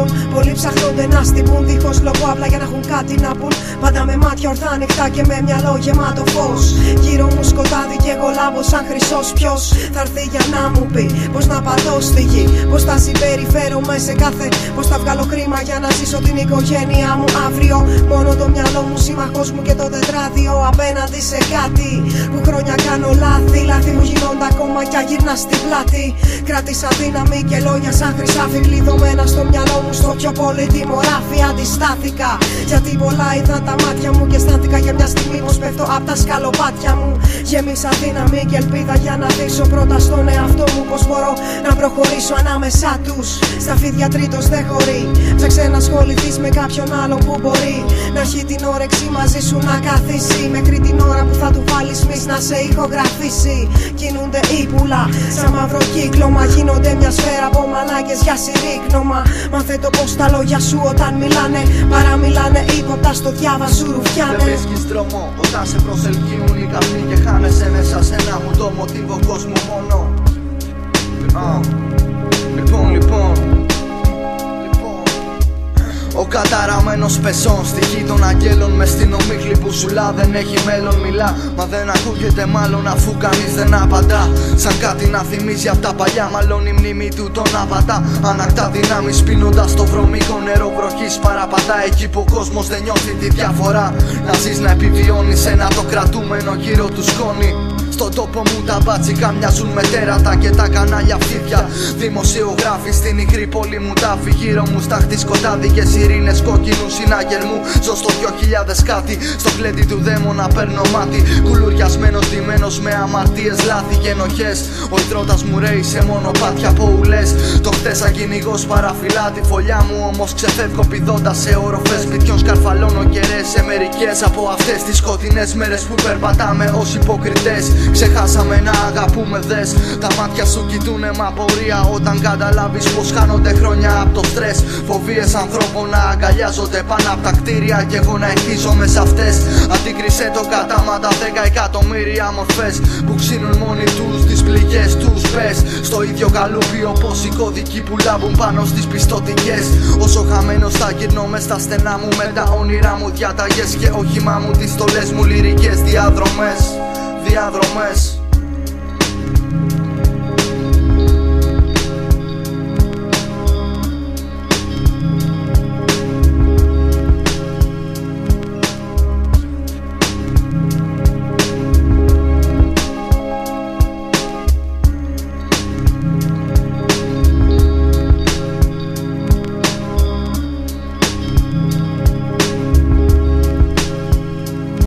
θέλουν. Πολλοί ψάχνονται να στυπούν δίχως λόγο, απλά για να έχουν κάτι να πουν. Πάντα με μάτια ορθά ανοιχτά και με μυαλό γεμάτο φως. Γύρω μου σκοτάδι και εγώ λάμπω σαν χρυσός. Ποιος θα έρθει για να μου πει πως να πατώ στη γη, πως θα συμπεριφέρομαι σε κάθε, πως θα βγάλω χρήμα για να ζήσω την οικογένειά μου αύριο. Μόνο το μυαλό μου σύμμαχός μου και το τετράδιο απέναντι σε κάτι που χρόνια κάνω λάθη. Λάθη μου γίνονται ακόμα κι αγύρνα στην πλάτη. Κράτησα δύναμη και λόγια σαν χρυσάφι κλειδωμένα στο μυαλό μου. Στο πιο πολύ τιμωράφι αντιστάθηκα, γιατί πολλά είδα τα μάτια μου και αισθάνθηκα για μια στιγμή πως πέφτω απ' τα σκαλοπάτια μου. Γέμισα δύναμη και ελπίδα για να δείξω πρώτα στον εαυτό μου πως μπορώ να προχωρήσω ανάμεσά τους. Στα φίδια τρίτος δεν χωρεί. Ψάξε να ασχοληθείς με κάποιον άλλον που μπορεί να έχει την όρεξη μαζί σου να καθίσει, μέχρι την ώρα που θα του βάλεις μυς να σε ηχογραφήσει. Κινούνται οι πουλά σαν μαύρο κύκλωμα, γίνονται μια σφαίρα από μαλάκες για συρρίκνωμα. Μάθε το πως τα λόγια σου όταν μιλάνε παραμιλάνε ύποπτα στο διάβα σου ρουφιάνε. Δεν βρίσκεις δρόμο όταν σε προσελκύουν οι καπνοί και χάνεσαι μέσα σε ένα μουντό μοτίβο κόσμο μόνο. Λοιπόν ο καταραμένος πεσόν στη γη των αγγέλων μες στην ομίχλη που σουλά δεν έχει μέλλον. Μιλά μα δεν ακούγεται μάλλον αφού κανείς δεν απαντά. Σαν κάτι να θυμίζει απ' τα παλιά, μάλλον η μνήμη του τον απατά. Ανακτά δυνάμεις πίνοντας το βρωμικό νερό βροχής παραπατά. Εκεί που ο κόσμος δεν νιώθει τη διαφορά. Να ζεις να επιβιώνεις ένα το κρατούμενο γύρω του σκόνη. Στον τόπο μου τα μπάτσικα μοιάζουν με τέρατα και τα κανάλια φίδια. Δημοσιογράφοι στην υγρή πόλη μου τάφη. Γύρω μου στάχτη σκοτάδι και σιρήνες κόκκινου συναγερμού. Ζω στο 2000 κάτι, στο κλέντι του δαίμονα παίρνω μάτι. Κουλουριασμένος, ντυμένος με αμαρτίες, λάθη και ενοχές. Ο υδρότας μου ρέει σε μονοπάτια από ουλές. Το χτες σαν κυνηγός παραφυλά τη φωλιά μου, όμως ξεφεύγω πηδώντας σε όροφες σπιτιών. Σκαρφαλώνω κεραίες σε μερικές από αυτές τις σκοτεινές μέρες που περπατάμε ως υποκριτές. Ξεχάσαμε να αγαπούμε δες. Τα μάτια σου κοιτούνε με απορία όταν καταλάβεις πως χάνονται χρόνια από το στρες. Φοβίες ανθρώπων να αγκαλιάζονται πάνω από τα κτίρια και εγώ να εχθίζομαι σε αυτές. Αντίκρισε το κατάματα 10 εκατομμύρια μορφές που ξύνουν μόνοι τους τις πληγές τους. Πες στο ίδιο καλούπι όπως οι κωδικοί που λάβουν πάνω στις πιστωτικές. Όσο χαμένος θα γυρνώ μες στα στενά μου με τα όνειρά μου διαταγές και όχημά μου τις στολές μου λυρικές διαδρομές.